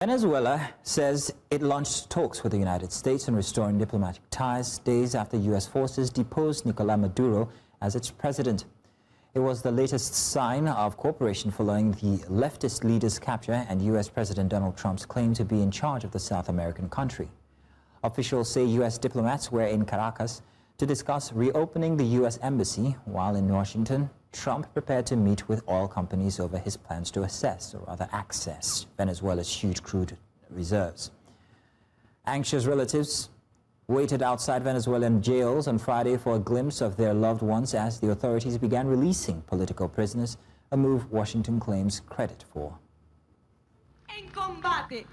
Venezuela says it launched talks with the United States on restoring diplomatic ties days after U.S. forces deposed Nicolás Maduro as its president. It was the latest sign of cooperation following the leftist leader's capture and U.S. President Donald Trump's claim to be in charge of the South American country. Officials say U.S. diplomats were in Caracas to discuss reopening the U.S. embassy, while in Washington, Trump prepared to meet with oil companies over his plans to assess, or rather access, Venezuela's huge crude reserves. Anxious relatives waited outside Venezuelan jails on Friday for a glimpse of their loved ones as the authorities began releasing political prisoners, a move Washington claims credit for. En combate,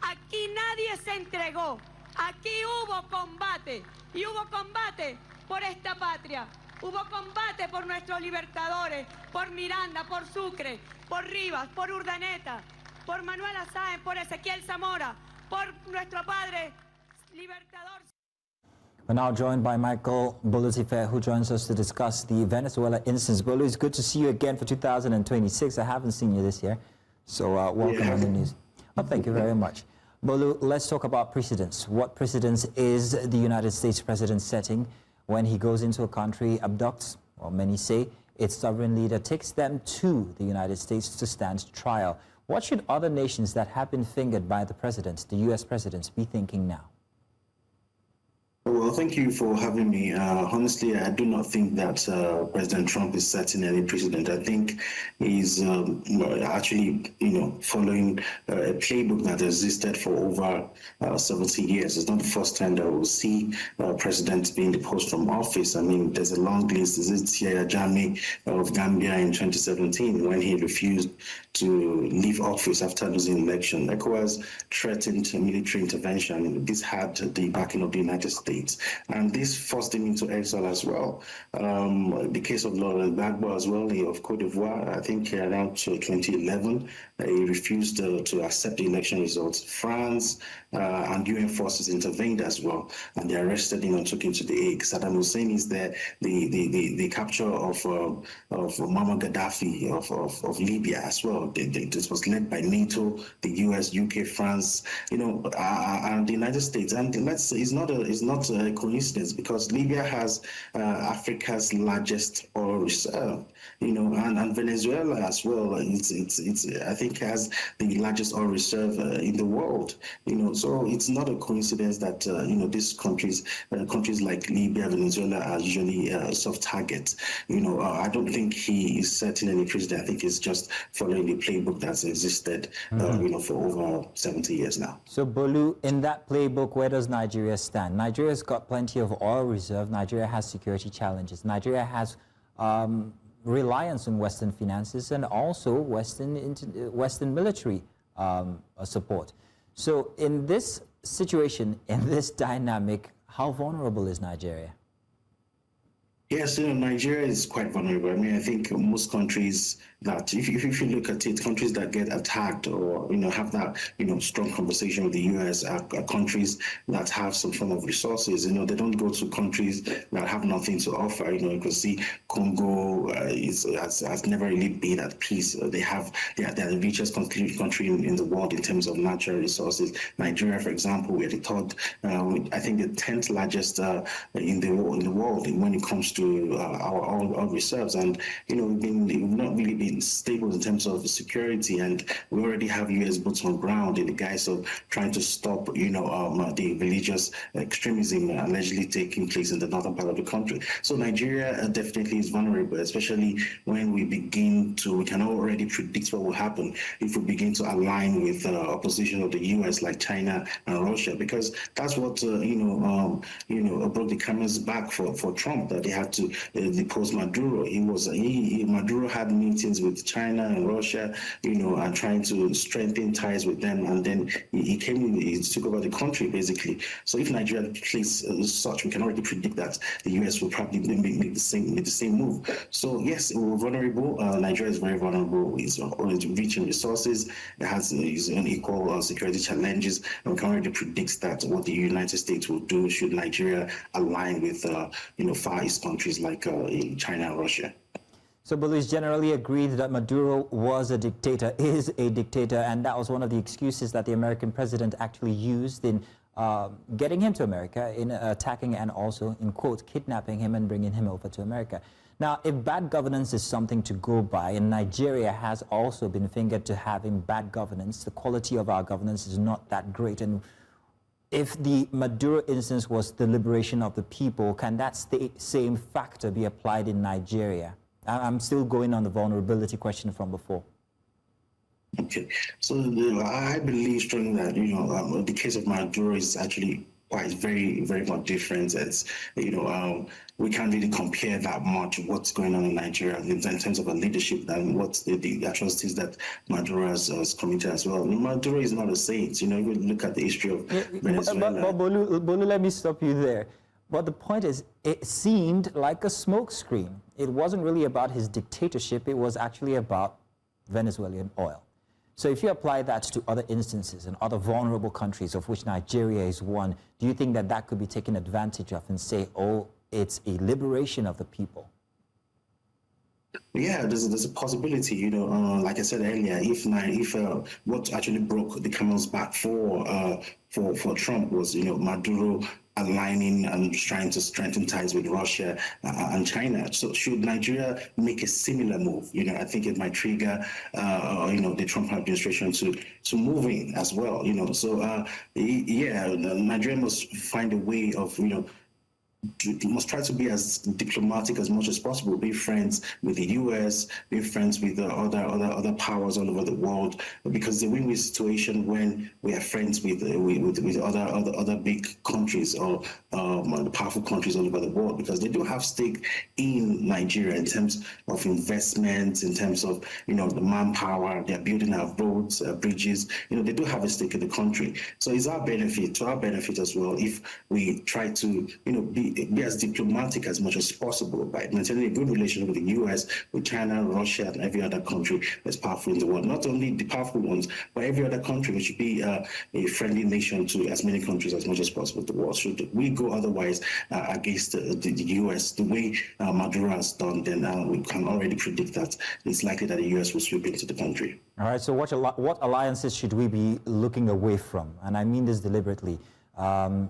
aquí nadie se entregó, aquí hubo combate, y hubo combate por esta patria. Hubo combate por nuestros libertadores, por Miranda, por Sucre, por Rivas, por Urdaneta, por Manuel Sáenz, por Ezequiel Zamora, por nuestro padre libertador. We're now joined by Michael Bolutifer, who joins us to discuss the Venezuela instance. Bolu, it's good to see you again for 2026. I haven't seen you this year, so welcome on the news. Well, thank you very much. Bolu, let's talk about precedents. What precedents is the United States president setting when he goes into a country, abducts, or many say, its sovereign leader, takes them to the United States to stand trial? What should other nations that have been fingered by the president, the U.S. president, be thinking now? Well, thank you for having me. Honestly, I do not think that President Trump is setting any precedent. I think he's actually, following a playbook that existed for over 70 years. It's not the first time that we'll see presidents being deposed from office. I mean, there's a long list. Is it Yahya Jammeh of Gambia in 2017 when he refused to leave office after losing the election? ECOWAS threatened military intervention. This had the backing of the United States. And this forced him into exile as well. The case of Laurent Gbagbo as well, of Cote d'Ivoire, I think around 2011, he refused to accept the election results. France and UN forces intervened as well, and they arrested him and took him to the Hague. Saddam Hussein is there. The capture of Muammar Gaddafi of Libya as well. This was led by NATO, the US, UK, France, and the United States. And it's not a coincidence, because Libya has Africa's largest oil reserve, and Venezuela as well. It's I think has the largest oil reserve in the world. So it's not a coincidence that these countries like Libya, Venezuela are usually soft targets. I don't think he is setting any precedent. I think it's just following the playbook that's existed, for over 70 years now. So, Bolu, in that playbook, where does Nigeria stand? Nigeria's got plenty of oil reserve. Nigeria has security challenges. Nigeria has reliance on Western finances and also Western military support. So in this situation, in this dynamic, how vulnerable is Nigeria? Yes, Nigeria is quite vulnerable. I mean, I think most countries that, if you look at it, countries that get attacked or, have that, strong conversation with the U.S. are countries that have some form of resources. They don't go to countries that have nothing to offer. You can see Congo has never really been at peace. They are the richest country in the world in terms of natural resources. Nigeria, for example, we're the third, I think the 10th largest in the world when it comes to our oil reserves, and we've not really been stable in terms of security, and we already have U.S. boots on ground in the guise of trying to stop the religious extremism allegedly taking place in the northern part of the country. So Nigeria definitely is vulnerable, especially when we can already predict what will happen if we begin to align with opposition of the U.S. like China and Russia, because that's what broke the camel's back for Trump, that they had to depose Maduro. Maduro had meetings with China and Russia, and trying to strengthen ties with them, and then he took over the country basically. So if Nigeria plays such, we can already predict that the US will probably make the same move. So yes, we're vulnerable. Nigeria is very vulnerable. It's rich in resources. It has its unequal security challenges, and we can already predict that what the United States will do should Nigeria align with Far East countries like in China and Russia. So Bolu, is generally agreed that Maduro was a dictator, is a dictator, and that was one of the excuses that the American president actually used in getting him to America, in attacking and also, in quote, kidnapping him and bringing him over to America. Now, if bad governance is something to go by, and Nigeria has also been fingered to having bad governance, the quality of our governance is not that great. And if the Maduro instance was the liberation of the people, can that same factor be applied in Nigeria? I'm still going on the vulnerability question from before. Okay, so I believe strongly that the case of Maduro is actually quite very much different. It's we can't really compare that much what's going on in Nigeria in terms of a leadership and what the atrocities that Maduro has committed as well. Maduro is not a saint. If you look at the history of Venezuela. But Bolu, let me stop you there. But the point is, it seemed like a smokescreen. It wasn't really about his dictatorship. It was actually about Venezuelan oil. So if you apply that to other instances and other vulnerable countries, of which Nigeria is one, do you think that that could be taken advantage of and say, oh, it's a liberation of the people? Yeah, there's a possibility, like I said earlier, if what actually broke the camel's back for Trump was, Maduro aligning and trying to strengthen ties with Russia and China. So should Nigeria make a similar move? I think it might trigger, the Trump administration to move in as well. So yeah, Nigeria must find a way of, must try to be as diplomatic as much as possible, be friends with the US, be friends with the other powers all over the world, because the win-win situation when we are friends with other big countries or the powerful countries all over the world, because they do have stake in Nigeria in terms of investments, in terms of the manpower. They're building our roads, bridges. They do have a stake in the country. So it's to our benefit as well if we try to be as diplomatic as much as possible by maintaining a good relationship with the US, with China, Russia, and every other country that's powerful in the world. Not only the powerful ones, but every other country. We should be a friendly nation to as many countries as much as possible in the world. Should we go otherwise against the US, the way Maduro has done, then we can already predict that it's likely that the US will sweep into the country. All right, so what alliances should we be looking away from? And I mean this deliberately.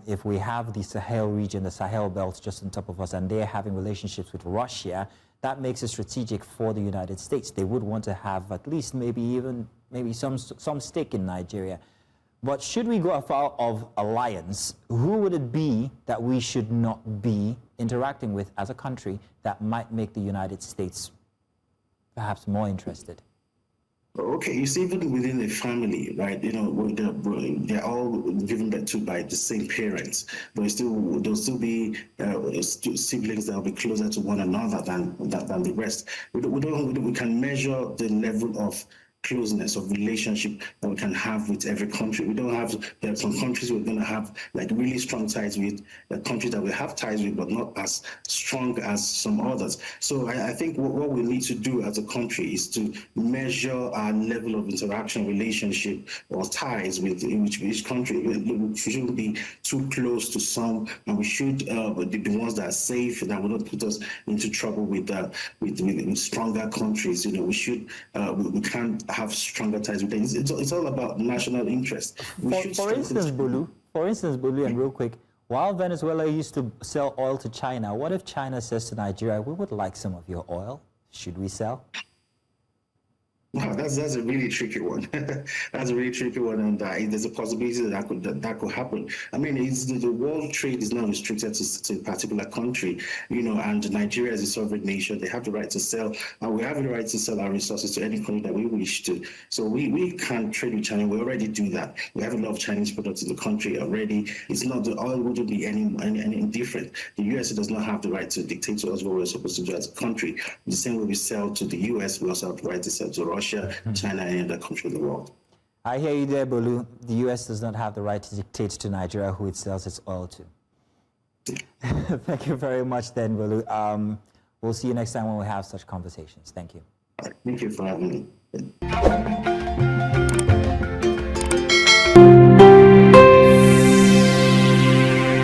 If we have the Sahel region, the Sahel belt just on top of us, and they're having relationships with Russia, that makes it strategic for the United States. They would want to have at least maybe some stake in Nigeria. But should we go afoul of alliance, who would it be that we should not be interacting with as a country that might make the United States perhaps more interested? Okay, you see, even within a family, right? They're all given birth to by the same parents, but there'll still be siblings that will be closer to one another than the rest. We can measure the level of closeness of relationship that we can have with every country. We don't have, there are some countries we're going to have like really strong ties with, countries that we have ties with, but not as strong as some others. So I think what we need to do as a country is to measure our level of interaction, relationship, or ties with each country. We shouldn't be too close to some, and we should be the ones that are safe, that will not put us into trouble with stronger countries. We can't have stronger ties with them. It's all about national interest. For instance, Bolu, and real quick, while Venezuela used to sell oil to China, what if China says to Nigeria, we would like some of your oil? Should we sell? Wow, that's a really tricky one. That's a really tricky one, and there's a possibility that could happen. I mean, the world trade is not restricted to a particular country, and Nigeria is a sovereign nation. They have the right to sell, and we have the right to sell our resources to any country that we wish to. So we can trade with China. We already do that. We have a lot of Chinese products in the country already. It's not the oil wouldn't be any different. The US does not have the right to dictate to us what we're supposed to do as a country. The same way we sell to the US, we also have the right to sell to Russia, China, and any other country in the world. I hear you there, Bolu. The U.S. does not have the right to dictate to Nigeria who it sells its oil to. Thank you very much then, Bolu. We'll see you next time when we have such conversations. Thank you. Thank you for having me.